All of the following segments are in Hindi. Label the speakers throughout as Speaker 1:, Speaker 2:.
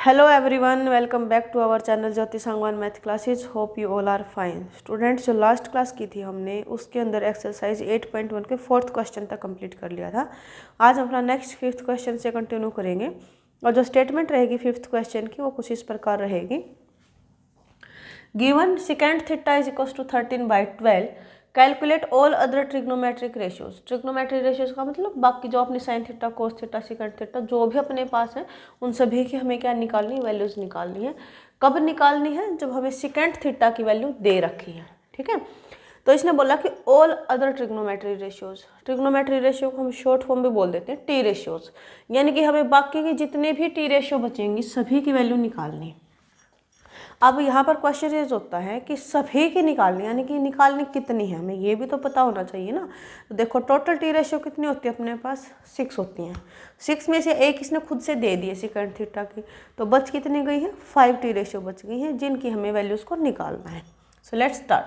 Speaker 1: Hello everyone, welcome back to our channel Jyoti Sangwan math classes. Hope you all are fine. Students, जो लास्ट क्लास की थी हमने उसके अंदर एक्सरसाइज 8.1 के 4th क्वेश्चन तक कंप्लीट कर लिया था। आज हम अपना नेक्स्ट 5th क्वेश्चन से कंटिन्यू करेंगे और जो स्टेटमेंट रहेगी 5th क्वेश्चन की वो कुछ इस प्रकार रहेगी। Given second theta is equal to 13/12, calculate all other trigonometric ratios. Trigonometric ratios का मतलब बाकी जो अपने sine theta, cos theta, second theta जो भी अपने पास है उन सभी की हमें क्या निकालनी है, वैल्यूज निकालनी है। कब निकालनी है? जब हमें सेकेंड थीटा की वैल्यू दे रखी है। ठीक है, तो इसने बोला कि all other trigonometry ratios. Trigonometry ratio को हम शॉर्ट फॉर्म में बोल देते हैं टी रेशियोज, यानी कि हमें बाकी के जितने भी टी रेशियो बचेंगी सभी की वैल्यू निकालनी है। अब यहाँ पर क्वेश्चन रेज होता है कि सभी की निकालनी, यानी कि निकालनी कितनी है, हमें ये भी तो पता होना चाहिए ना। तो देखो टोटल टी रेशियो कितनी होती है अपने पास? 6 होती हैं। 6 में से एक इसने खुद से दे दी है सेकेंड थीटा की, तो बच कितनी गई है? 5 टी रेशियो बच गई हैं जिनकी हमें वैल्यूज को निकालना है। So let's start.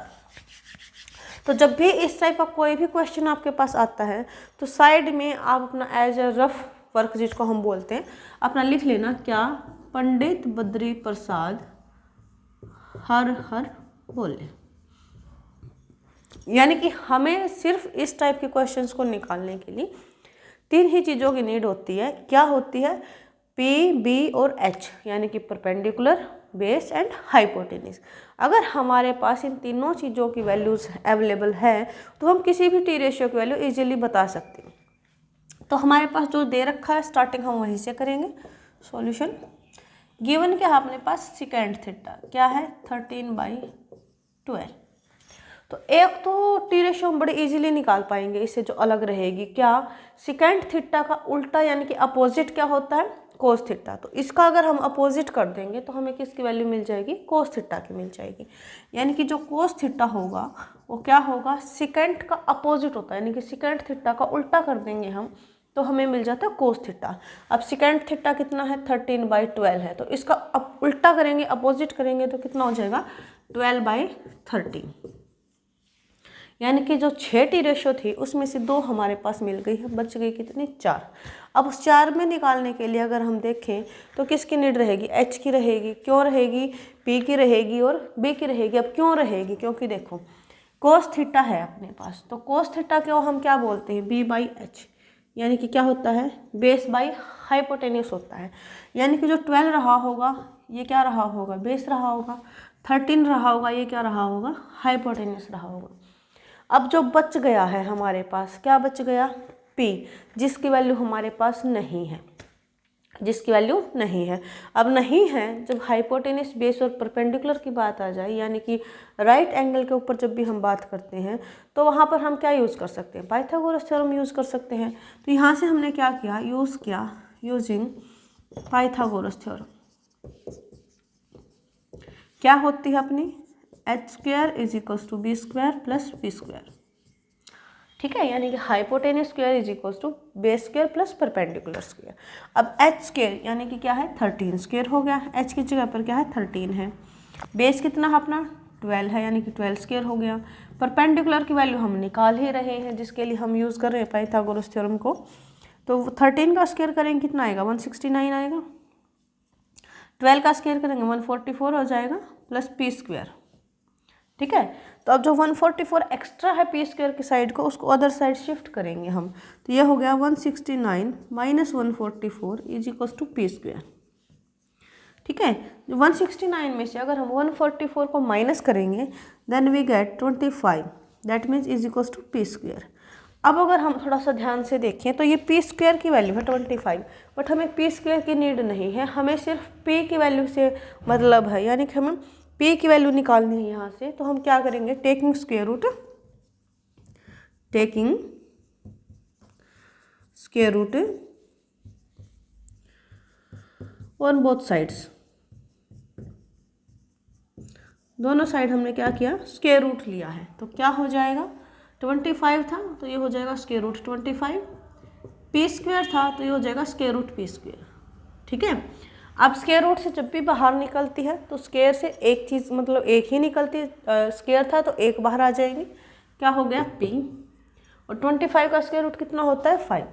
Speaker 1: तो जब भी इस टाइप का कोई भी क्वेश्चन आपके पास आता है तो साइड में आप अपना एज ए रफ वर्क, जिसको हम बोलते हैं, अपना लिख लेना। क्या? पंडित बद्री प्रसाद हर हर बोले। यानी कि हमें सिर्फ इस टाइप के क्वेश्चंस को निकालने के लिए 3 ही चीज़ों की नीड होती है। क्या होती है? पी, बी और एच, यानी कि परपेंडिकुलर, बेस एंड हाइपोटेन्यूज। अगर हमारे पास इन तीनों चीज़ों की वैल्यूज अवेलेबल है तो हम किसी भी टी रेशियो की वैल्यू इजीली बता सकते हैं। तो हमारे पास जो दे रखा है स्टार्टिंग हम वहीं से करेंगे। सॉल्यूशन गिवन क्या है अपने पास? सेकेंड थीटा क्या है? 13/12। तो एक तो टी रेशियो हम बड़े इजीली निकाल पाएंगे इससे, जो अलग रहेगी। क्या? सेकेंड थीटा का उल्टा यानी कि अपोजिट क्या होता है? Cos theta. तो इसका अगर हम अपोजिट कर देंगे तो हमें किसकी वैल्यू मिल जाएगी? कोस थीटा की मिल जाएगी। यानी कि जो कोस थीटा होगा वो क्या होगा? सेकेंड का अपोजिट होता है, यानी कि सेकेंड थीटा का उल्टा कर देंगे हम तो हमें मिल जाता है कोस थीटा। अब सेकेंड थीटा कितना है? 13/12 है, तो इसका अब उल्टा करेंगे, अपोजिट करेंगे तो कितना हो जाएगा? 12/13। यानी कि जो 6 टी रेशियो थी उसमें से 2 हमारे पास मिल गई है, बच गई कितनी? 4। अब उस 4 में निकालने के लिए अगर हम देखें तो किसकी नीड रहेगी? एच की रहेगी। क्यों रहेगी? पी की रहेगी और बी की रहेगी। अब क्यों रहेगी? क्योंकि देखो कोस थीटा है अपने पास, तो कोस थीटा को हम क्या बोलते हैं? B/H, यानी कि क्या होता है? बेस बाई हाइपोटेन्यूस होता है। यानी कि जो 12 रहा होगा ये क्या रहा होगा? बेस रहा होगा। 13 रहा होगा ये क्या रहा होगा? हाइपोटेन्यूस रहा होगा। अब जो बच गया है हमारे पास, क्या बच गया? पी, जिसकी वैल्यू हमारे पास नहीं है, जिसकी वैल्यू नहीं है। अब नहीं है, जब हाइपोटेन्यूस, बेस और परपेंडिकुलर की बात आ जाए, यानी कि राइट एंगल के ऊपर जब भी हम बात करते हैं तो वहाँ पर हम क्या यूज़ कर सकते हैं? पाइथागोरस थ्योरम यूज़ कर सकते हैं। तो यहाँ से हमने क्या किया? यूज़ किया यूजिंग पाइथागोरस थ्योरम। क्या होती है अपनी? h² is equal to b² plus p²। ठीक है, यानी कि hypotenuse square is equal to base square plus perpendicular square. अब h² यानी कि क्या है? 13² हो गया। h की जगह पर क्या है? 13 है। बेस कितना है अपना? 12 है, यानी कि 12² हो गया। परपेंडिकुलर की वैल्यू हम निकाल ही रहे हैं, जिसके लिए हम यूज़ कर रहे हैं पाइथागोरस थ्योरम को। तो 13 का स्क्वायर करेंगे कितना आएगा? 169 आएगा। 12 का स्क्वायर करेंगे 144 हो जाएगा, प्लस p²। ठीक है, तो अब जो 144 एक्स्ट्रा है p² की साइड को, उसको अदर साइड शिफ्ट करेंगे हम, तो ये हो गया 169 minus 144 is equal to p²। ठीक है, 169 में से अगर हम 144 को माइनस करेंगे then we get 25, that means is equal to p²। अब अगर हम थोड़ा सा ध्यान से देखें तो ये p² की वैल्यू है 25, बट हमें p² की नीड नहीं है, हमें सिर्फ p की वैल्यू से मतलब है, यानी कि हमें p की वैल्यू निकालनी है यहाँ से। तो हम क्या करेंगे? Taking square root on both sides, दोनों साइड हमने क्या किया? स्क्वायर रूट लिया है। तो क्या हो जाएगा? 25 था तो ये हो जाएगा स्क्वायर रूट 25, p² था तो ये हो जाएगा स्क्वायर रूट p²। ठीक है, अब स्क्वायर रूट से जब भी बाहर निकलती है तो स्क्वायर से एक चीज़ मतलब एक ही निकलती है। स्क्वायर था तो एक बाहर आ जाएगी, क्या हो गया? p। और 25 का स्क्वायर रूट कितना होता है? 5।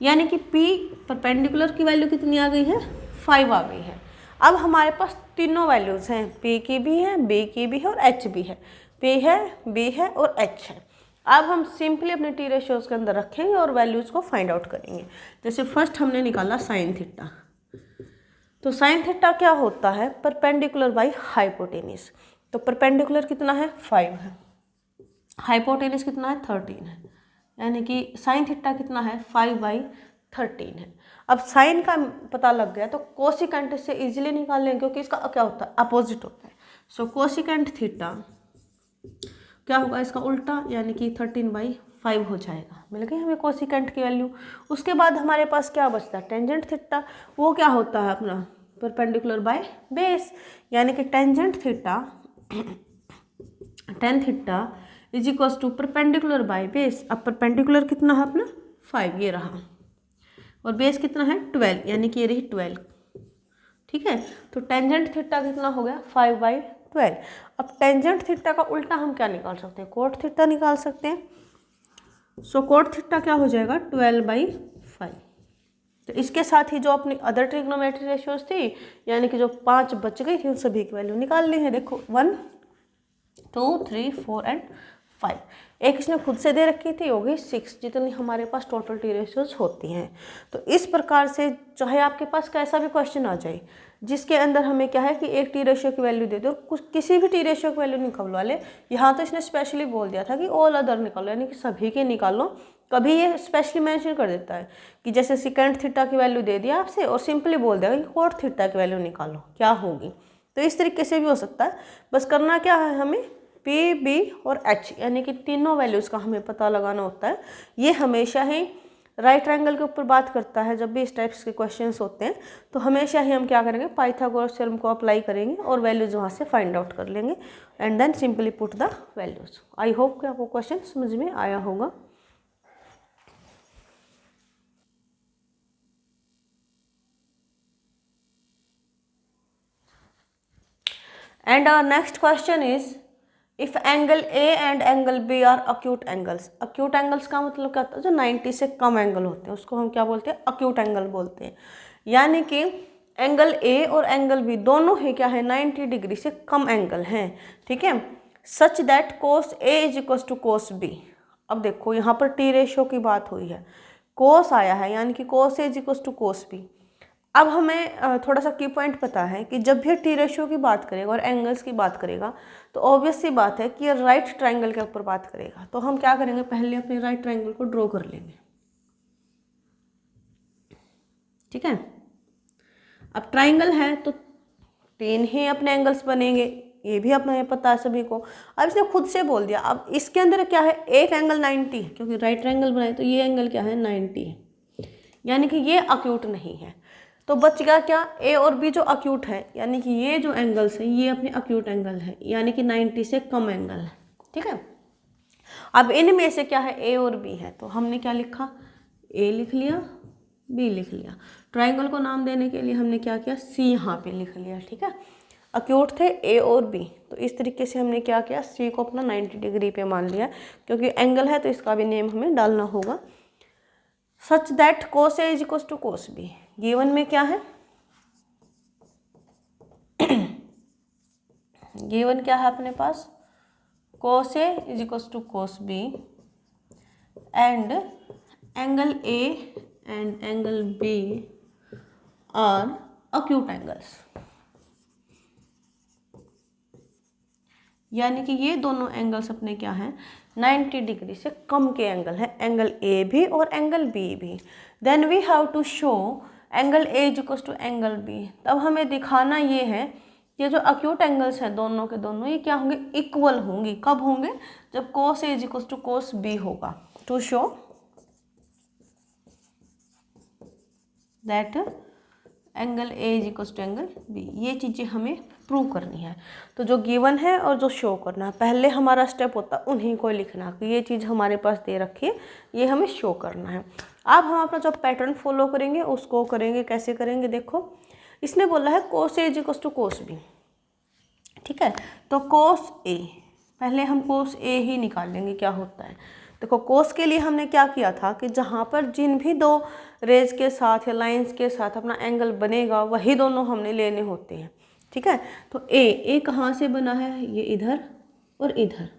Speaker 1: यानी कि p परपेंडिकुलर की वैल्यू कितनी आ गई है? 5 आ गई है। अब हमारे पास तीनों वैल्यूज़ हैं, P की भी है, B की भी है और H भी है। P है, B है और H है। अब हम सिंपली अपने टी रेशियोज़ के अंदर रखेंगे और वैल्यूज़ को फाइंड आउट करेंगे। जैसे फर्स्ट हमने निकाला साइन थीटा, तो साइन थीटा क्या होता है, परपेंडिकुलर बाई हाइपोटेनिस। तो परपेंडिकुलर कितना है, 5 है, हाइपोटेनिस कितना है, 13 है, यानी कि साइन थीटा कितना है, 5/13 है। अब साइन का पता लग गया तो कोसिकेंट से इजीली निकाल लेंगे, क्योंकि इसका क्या होता है, अपोजिट होता है। सो कोसिकेंट थीटा क्या होगा, इसका उल्टा, यानी कि 13/5 हो जाएगा। मिल गई हमें कोसिकेंट की वैल्यू। उसके बाद हमारे पास क्या बचता है, टेंजेंट थीटा। वो क्या होता है अपना, परपेंडिकुलर बाय बेस, यानी कि tangent theta tan theta is equals to perpendicular by base. अब परपेंडिकुलर कितना है अपना, 5, ये रहा, और बेस कितना है, 12, यानी कि ये रही 12। ठीक है, तो टेंजेंट थीटा कितना हो गया, 5/12। अब टेंजेंट थीटा का उल्टा हम क्या निकाल सकते हैं, कोट थीटा निकाल सकते हैं। सो कोट थीटा क्या हो जाएगा, 12/5। तो इसके साथ ही जो अपनी अदर ट्रिग्नोमेट्री रेशियोज थी, यानी कि जो 5 बच गई थी, उन सभी की वैल्यू निकाल ली है। देखो 1, 2, 3, 4 एंड 5। एक इसने खुद से दे रखी थी, होगी 6, जितनी हमारे पास टोटल टी रेशियोज होती हैं। तो इस प्रकार से चाहे आपके पास कैसा भी क्वेश्चन आ जाए, जिसके अंदर हमें क्या है कि एक टी रेशियो की वैल्यू दे दो, कुछ किसी भी टी रेशियो की वैल्यू निकलवा ले। यहाँ तो इसने स्पेशली बोल दिया था कि ऑल अदर निकालो, यानी कि सभी के निकालो। कभी ये स्पेशली मेंशन कर देता है कि जैसे सिकेंड थीटा की वैल्यू दे दिया आपसे और सिंपली बोल देगा कि कोट थीटा की वैल्यू निकालो क्या होगी। तो इस तरीके से भी हो सकता है। बस करना क्या है, हमें P, B और H, यानी कि तीनों वैल्यूज़ का हमें पता लगाना होता है। ये हमेशा ही राइट एंगल के ऊपर बात करता है। जब भी इस टाइप्स के क्वेश्चंस होते हैं तो हमेशा ही हम क्या करेंगे, पाइथागोरस थ्योरम को अप्लाई करेंगे और वैल्यूज वहाँ से फाइंड आउट कर लेंगे and then simply put the values. I hope कि आपको क्वेश्चन समझ में आया होगा। And our next question is, if angle A and angle B are acute angles. Acute angles का मतलब क्या होता है, जो 90 से कम एंगल होते हैं उसको हम क्या बोलते हैं, अक्यूट एंगल बोलते हैं। यानी कि एंगल ए और एंगल बी दोनों ही क्या है, 90 डिग्री से कम एंगल हैं। ठीक है, such that cos A is equal to cos B. अब देखो यहाँ पर टी रेशियो की बात हुई है, कोस आया है, यानी कि cos A is equal to cos B. अब हमें थोड़ा सा की पॉइंट पता है कि जब भी टी रेशियो की बात करेगा और एंगल्स की बात करेगा तो ऑब्वियस सी बात है कि ये राइट ट्रायंगल के ऊपर बात करेगा। तो हम क्या करेंगे, पहले अपने राइट ट्रायंगल को ड्रॉ कर लेंगे। ठीक है, अब ट्रायंगल है तो 3 ही अपने एंगल्स बनेंगे, ये भी अपना पता है सभी को। अब इसने खुद से बोल दिया, अब इसके अंदर क्या है, एक एंगल 90 है, क्योंकि राइट ट्रायंगल बनाए तो ये एंगल क्या है, 90 है, यानी कि ये अक्यूट नहीं है। तो बच गया क्या, ए और बी जो अक्यूट है, यानी कि ये जो एंगल्स हैं ये अपने अक्यूट एंगल है, यानी कि 90 से कम एंगल है। ठीक है, अब इनमें से क्या है, ए और बी है, तो हमने क्या लिखा, ए लिख लिया, बी लिख लिया। ट्रायंगल को नाम देने के लिए हमने क्या किया, सी यहाँ पे लिख लिया। ठीक है, अक्यूट थे ए और बी, तो इस तरीके से हमने क्या किया, सी को अपना 90 डिग्री पे मान लिया, क्योंकि एंगल है तो इसका भी नेम हमें डालना होगा। Such that cos A is equal to cos B, given में क्या है, गिवन क्या है अपने पास, cos A is equal to cos B and angle A and angle B are acute angles. यानी कि ये दोनों एंगल्स अपने क्या हैं, 90 डिग्री से कम के एंगल है, एंगल ए भी और एंगल बी भी। Then we have to show angle A is equal to angle B. तब हमें दिखाना ये है, ये जो अक्यूट एंगल्स हैं दोनों के दोनों, ये क्या होंगे, इक्वल होंगी। कब होंगे, जब cos A is equal to cos B होगा। To show that angle A is equal to angle B, ये चीज़ें हमें प्रूव करनी है। तो जो गिवन है और जो शो करना है, पहले हमारा स्टेप होता है उन्हीं को लिखना कि ये चीज़ हमारे पास दे रखी है, ये हमें शो करना है। अब हम अपना जो पैटर्न फॉलो करेंगे उसको करेंगे, कैसे करेंगे, देखो इसने बोला है cos A is equal to cos B. ठीक है, तो कोस ए, पहले हम कोस ए ही निकाल लेंगे क्या होता है। देखो कोस के लिए हमने क्या किया था कि जहाँ पर जिन भी दो रेज के साथ या लाइंस के साथ अपना एंगल बनेगा वही दोनों हमने लेने होते हैं। ठीक है, तो ए कहाँ से बना है, ये इधर और इधर।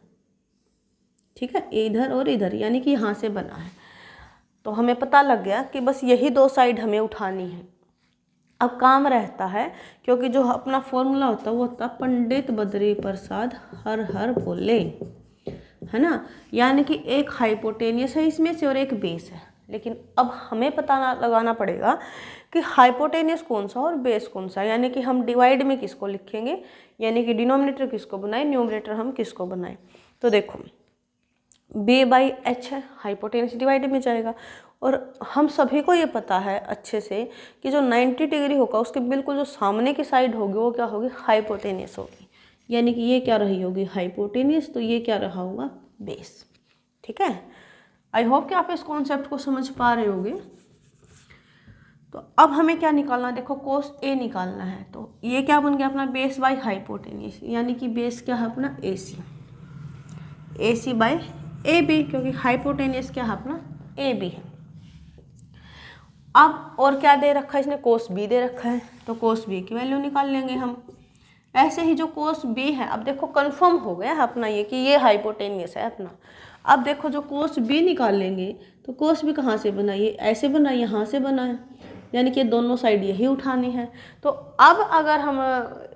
Speaker 1: ठीक है, इधर और इधर, यानी कि यहाँ से बना है। तो हमें पता लग गया कि बस यही दो साइड हमें उठानी है। अब काम रहता है, क्योंकि जो अपना फॉर्मूला होता है वो होता है पंडित बद्री प्रसाद हर हर बोले, है ना। यानी कि एक हाइपोटेनियस है इसमें से और एक बेस है। लेकिन अब हमें पता लगाना पड़ेगा कि हाइपोटेनियस कौन सा और बेस कौन सा। यानी कि हम डिवाइड में किसको लिखेंगे, यानी कि डिनोमिनेटर किसको बनाए, न्यूमरेटर हम किसको बनाए। तो देखो b/h है, हाइपोटेनियस डिवाइड में जाएगा। और हम सभी को ये पता है अच्छे से कि जो 90 डिग्री होगा उसके बिल्कुल जो सामने की साइड होगी वो क्या होगी, हाइपोटेनियस होगी। यानी कि ये क्या रही होगी, हाइपोटेनियस, तो ये क्या रहा होगा, बेस। ठीक है, आई होप कि आप इस कॉन्सेप्ट को समझ पा रहे होगे। तो अब हमें क्या निकालना है, देखो कोस ए निकालना है। तो ये क्या बन गया अपना, बेस बाय हाइपोटेनियस, यानी कि बेस क्या है अपना AC बाय AB, क्योंकि हाइपोटेनियस क्या है अपना AB है। अब और क्या दे रखा है इसने, कोस बी दे रखा है, तो कोस बी की वैल्यू निकाल लेंगे हम। ऐसे ही जो कोस बी है, अब देखो कंफर्म हो गया है अपना ये कि ये हाइपोटेनियस है अपना। अब देखो जो कोस बी निकाल लेंगे, तो कोस बी कहाँ से बना, ये ऐसे बना, यहाँ से बना है, यानी कि दोनों साइड यही उठानी है। तो अब अगर हम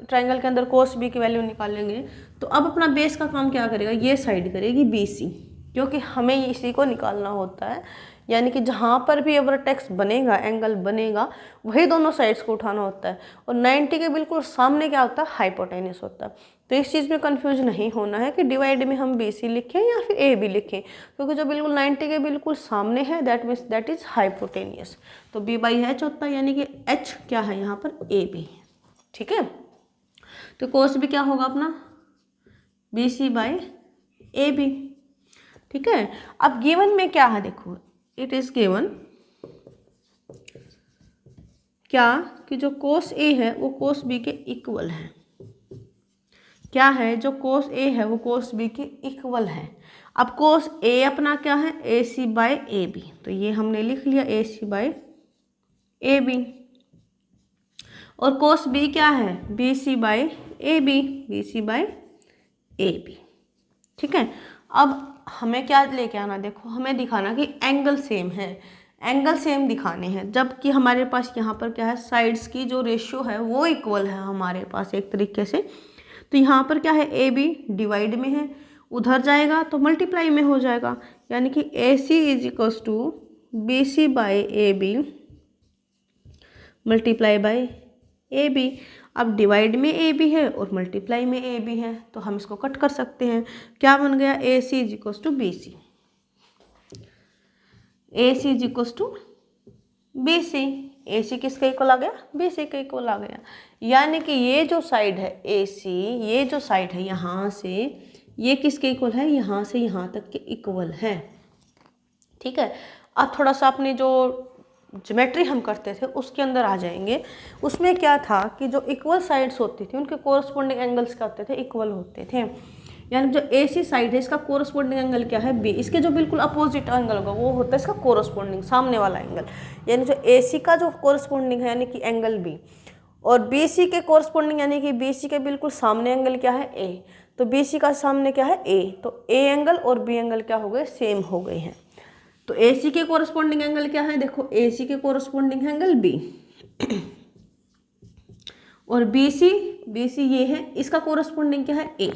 Speaker 1: ट्रायंगल के अंदर कोस बी की वैल्यू निकाल लेंगे, तो अब अपना बेस का काम क्या करेगा, ये साइड करेगी BC, क्योंकि हमें इसी को निकालना होता है। यानी कि जहाँ पर भी वर्टेक्स बनेगा, एंगल बनेगा, वही दोनों साइड्स को उठाना होता है। और 90 के बिल्कुल सामने क्या होता है, हाइपोटेनियस होता है। तो इस चीज़ में कंफ्यूज नहीं होना है कि डिवाइड में हम BC लिखें या फिर AB लिखें, क्योंकि जो बिल्कुल 90 के बिल्कुल सामने है that means that is hypotenuse. तो B/H होता है, यानी कि H क्या है यहाँ पर, AB। ठीक है, तो कोस भी क्या होगा अपना, BC/AB। ठीक है, अब गिवन में क्या है, देखो इट इज गिवन क्या कि जो कोस A है वो कोस B के इक्वल है। क्या है, जो कोस A है वो कोस B के इक्वल है। अब कोस A अपना क्या है, AC/AB, तो ये हमने लिख लिया AC/AB। और कोस B क्या है, BC/AB। ठीक है, अब हमें क्या लेके आना, देखो हमें दिखाना कि एंगल सेम है, एंगल सेम दिखाने हैं, जबकि हमारे पास यहाँ पर क्या है, साइड्स की जो रेशियो है वो इक्वल है हमारे पास एक तरीके से। तो यहाँ पर क्या है, AB डिवाइड में है, उधर जाएगा तो मल्टीप्लाई में हो जाएगा, यानी कि AC = BC/AB multiply by AB। अब डिवाइड में AB है और मल्टीप्लाई में AB है, तो हम इसको कट कर सकते हैं। क्या बन गया, AC = BC, AC = BC। AC किसके इक्वल आ गया, BC के इक्वल आ गया। यानी कि ये जो साइड है AC, ये जो साइड है यहाँ से ये किसके इक्वल है, यहाँ से यहाँ तक के इक्वल है। ठीक है, अब थोड़ा सा अपनी जो ज्योमेट्री हम करते थे उसके अंदर आ जाएंगे। उसमें क्या था कि जो इक्वल साइड्स होती थी उनके कोरस्पोंडिंग एंगल्स क्या होते थे, इक्वल होते थे। यानी जो AC साइड है इसका कोरस्पोंडिंग एंगल क्या है, B। इसके जो बिल्कुल अपोजिट एंगल होगा वो होता है इसका कोरस्पोंडिंग सामने वाला एंगल। यानी जो AC का जो कोरस्पोंडिंग है यानी कि एंगल B, और BC के कोरस्पोंडिंग यानी कि BC के बिल्कुल सामने एंगल क्या है, A। तो BC का सामने क्या है, A। तो A एंगल और B एंगल क्या हो गए, सेम हो गए हैं। तो AC के कोरस्पोंडिंग एंगल क्या है, देखो AC के कोरस्पोंडिंग एंगल B और BC ये है, इसका कोरस्पोंडिंग क्या है, A।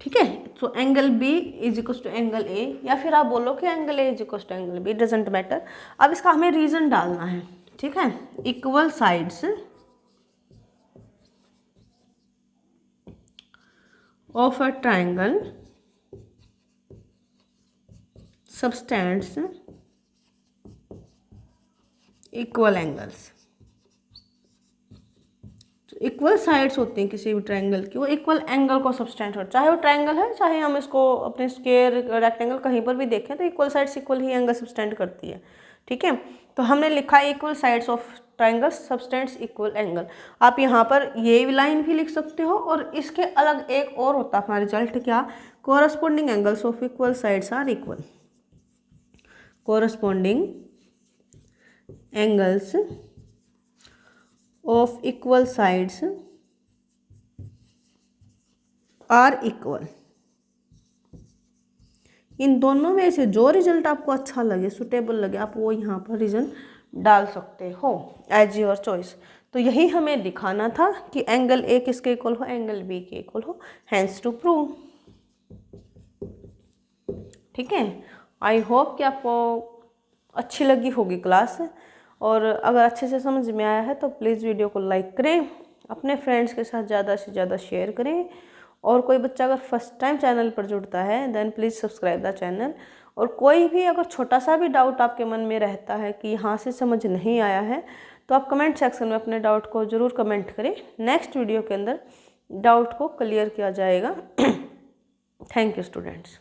Speaker 1: ठीक है, तो एंगल B = एंगल A, या फिर आप बोलो कि angle A = angle B, doesn't matter. अब इसका हमें रीजन डालना है। ठीक है, equal sides of a triangle subtends equal angles. Equal sides होती हैं किसी भी ट्रायंगल की, वो इक्वल एंगल को सबटेंड होता है, चाहे वो ट्रायंगल है चाहे हम इसको अपने स्क्वायर रेक्टेंगल कहीं पर भी देखें, तो इक्वल साइड्स इक्वल ही एंगल सबटेंड करती है। ठीक है, तो हमने लिखा equal sides of triangle subtends equal angle. आप यहाँ पर ये लाइन भी लिख सकते हो, और इसके अलग एक और होता है अपना रिजल्ट क्या, corresponding angles of equal sides are equal. Corresponding angles of equal sides are equal. इन दोनों में से जो रिजल्ट आपको अच्छा लगे, सुटेबल लगे, आप वो यहाँ पर रीजन डाल सकते हो एज योर चॉइस। तो यही हमें दिखाना था कि एंगल ए किसके इक्वल हो, एंगल बी के इक्वल हो, हैंस टू प्रूव। ठीक है, आई होप कि आपको अच्छी लगी होगी क्लास, और अगर अच्छे से समझ में आया है तो प्लीज़ वीडियो को लाइक करें, अपने फ्रेंड्स के साथ ज़्यादा से ज़्यादा शेयर करें, और कोई बच्चा अगर फर्स्ट टाइम चैनल पर जुड़ता है then please subscribe the channel. और कोई भी अगर छोटा सा भी डाउट आपके मन में रहता है कि यहाँ से समझ नहीं आया है, तो आप कमेंट सेक्शन में अपने डाउट को ज़रूर कमेंट करें, नेक्स्ट वीडियो के अंदर डाउट को क्लियर किया जाएगा। Thank you students.